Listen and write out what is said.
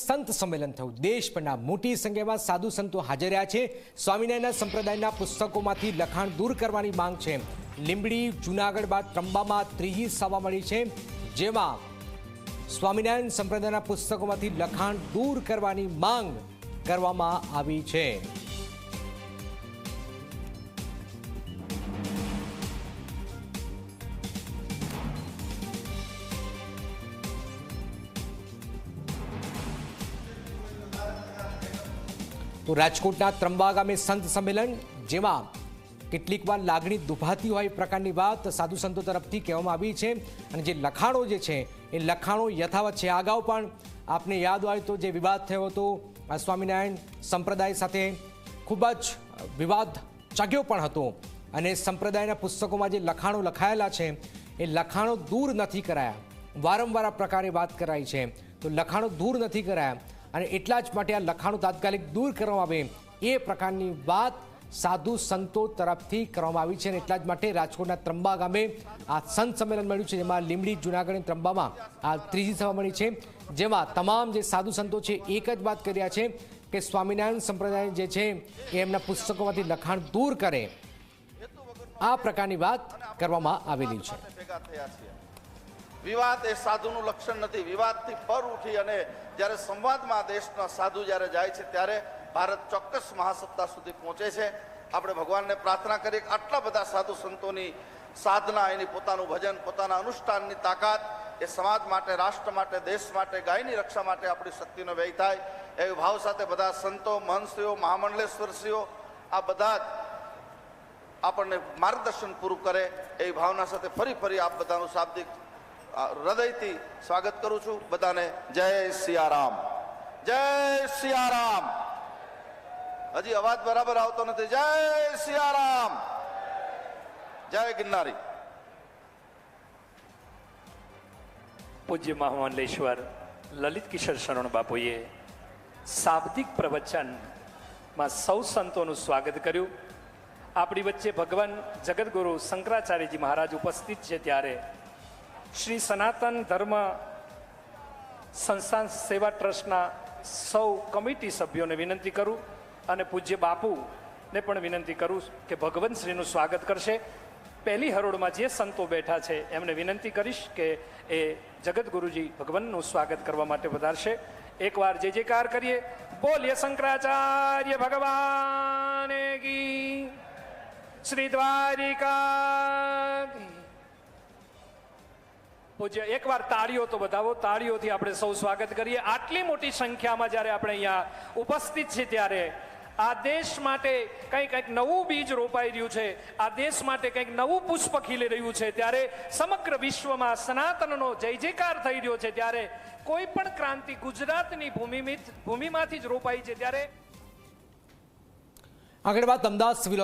સંત સંમેલન થયું। દેશભરના મોટી સંખ્યામાં સાધુ સંતો હાજર રહ્યા છે। સ્વામિનારાયણ સંપ્રદાયના પુસ્તકોમાંથી લખાણ દૂર કરવાની માંગ છે। લીંબડી જૂનાગઢ બાદ ત્રંબામાં ત્રીજી સભા મળી છે, જેમાં સ્વામિનારાયણ સંપ્રદાયના પુસ્તકોમાંથી લખાણ દૂર કરવાની માંગ કરવામાં આવી છે। તો રાજકોટના ત્રંબા ગામે સંત સંમેલન, જેમાં કેટલીક વાર લાગણી દુભાતી હોય એ પ્રકારની વાત સાધુ સંતો તરફથી કહેવામાં આવી છે। અને જે લખાણો જે છે એ લખાણો યથાવત છે। અગાઉ પણ આપને યાદ હોય તો જે વિવાદ થયો હતો સ્વામિનારાયણ સંપ્રદાય સાથે, ખૂબ જ વિવાદ જાગ્યો પણ હતો અને સંપ્રદાયના પુસ્તકોમાં જે લખાણો લખાયેલા છે એ લખાણો દૂર નથી કરાયા। વારંવાર આ પ્રકારે વાત કરાઈ છે, તો લખાણો દૂર નથી કરાયા અને એટલા જ માટે આ લખાણો તાત્કાલિક દૂર કરવામાં આવે એ પ્રકારની વાત સાધુ સંતો તરફથી કરવામાં આવી છે। અને એટલા જ માટે રાજકોટના ત્રંબા ગામે આ સંત સંમેલન મળ્યું છે, જેમાં લીંબડી જૂનાગઢ અને ત્રંબામાં આ ત્રીજી સભા મળી છે, જેમાં તમામ જે સાધુ સંતો છે એક જ વાત કરી રહ્યા છે કે સ્વામિનારાયણ સંપ્રદાય જે છે એ એમના પુસ્તકોમાંથી લખાણ દૂર કરે, આ પ્રકારની વાત કરવામાં આવેલી છે। વિવાદ એ સાધુનું લક્ષણ નથી। વિવાદથી પર ઉઠી અને જ્યારે સંવાદમાં દેશના સાધુ જ્યારે જાય છે ત્યારે ભારત ચોક્કસ મહાસત્તા સુધી પહોંચે છે। આપણે ભગવાનને પ્રાર્થના કરીએ કે આટલા બધા સાધુ સંતોની સાધના, એની પોતાનું ભજન, પોતાના અનુષ્ઠાનની તાકાત એ સમાજ માટે, રાષ્ટ્ર માટે, દેશ માટે, ગાયની રક્ષા માટે આપણી શક્તિનો વ્યય થાય એવી ભાવ સાથે બધા સંતો, મહંતશ્રીઓ, મહામંડલેશ્વરશ્રીઓ આ બધા જ આપણને માર્ગદર્શન પૂરું કરે એવી ભાવના સાથે ફરી આપ બધાનું શાબ્દિક હૃદયથી સ્વાગત કરું છું। બધાને જય સિયારામ, જય સિયારામ। હજી અવાજ બરાબર આવતો નથી। જય સિયારામ, જય ગિરનારી। પૂજ્ય મહામંડલેશ્વર લલિત કિશોર શરણ બાપુએ શાબ્દિક પ્રવચનમાં સૌ સંતોનું સ્વાગત કર્યું। આપણી વચ્ચે ભગવાન જગતગુરુ શંકરાચાર્યજી મહારાજ ઉપસ્થિત છે, ત્યારે શ્રી સનાતન ધર્મ સંસ્થાન સેવા ટ્રસ્ટના સૌ કમિટી સભ્યોને વિનંતી કરું અને પૂજ્ય બાપુને પણ વિનંતી કરું કે ભગવાન શ્રીનું સ્વાગત કરશે। પહેલી હરોળમાં જે સંતો બેઠા છે એમને વિનંતી કરીશ કે એ જગતગુરુજી ભગવાનનું સ્વાગત કરવા માટે વધારશે। એકવાર જય જયકાર કરીએ। બોલીએ શંકરાચાર્ય ભગવાન કી, શ્રી દ્વારિકા। પૂજ્ય એકવાર તાળીઓ તો બતાવો, તાળીઓથી આપણે સૌ સ્વાગત કરીએ। આટલી મોટી સંખ્યામાં જ્યારે આપણે અહીંયા ઉપસ્થિત છે ત્યારે આ દેશ માટે કંઈક નવું બીજ રોપાઈ રહ્યું છે, આ દેશ માટે કંઈક નવું પુષ્પ ખીલી રહ્યું છે, ત્યારે સમગ્ર વિશ્વમાં સનાતનનો જય જયકાર થઈ રહ્યો છે, ત્યારે કોઈ પણ ક્રાંતિ ગુજરાતની ભૂમિમાંથી જ રોપાઈ છે। ત્યારે આગળ વાત અમદાવાદ સિવિલ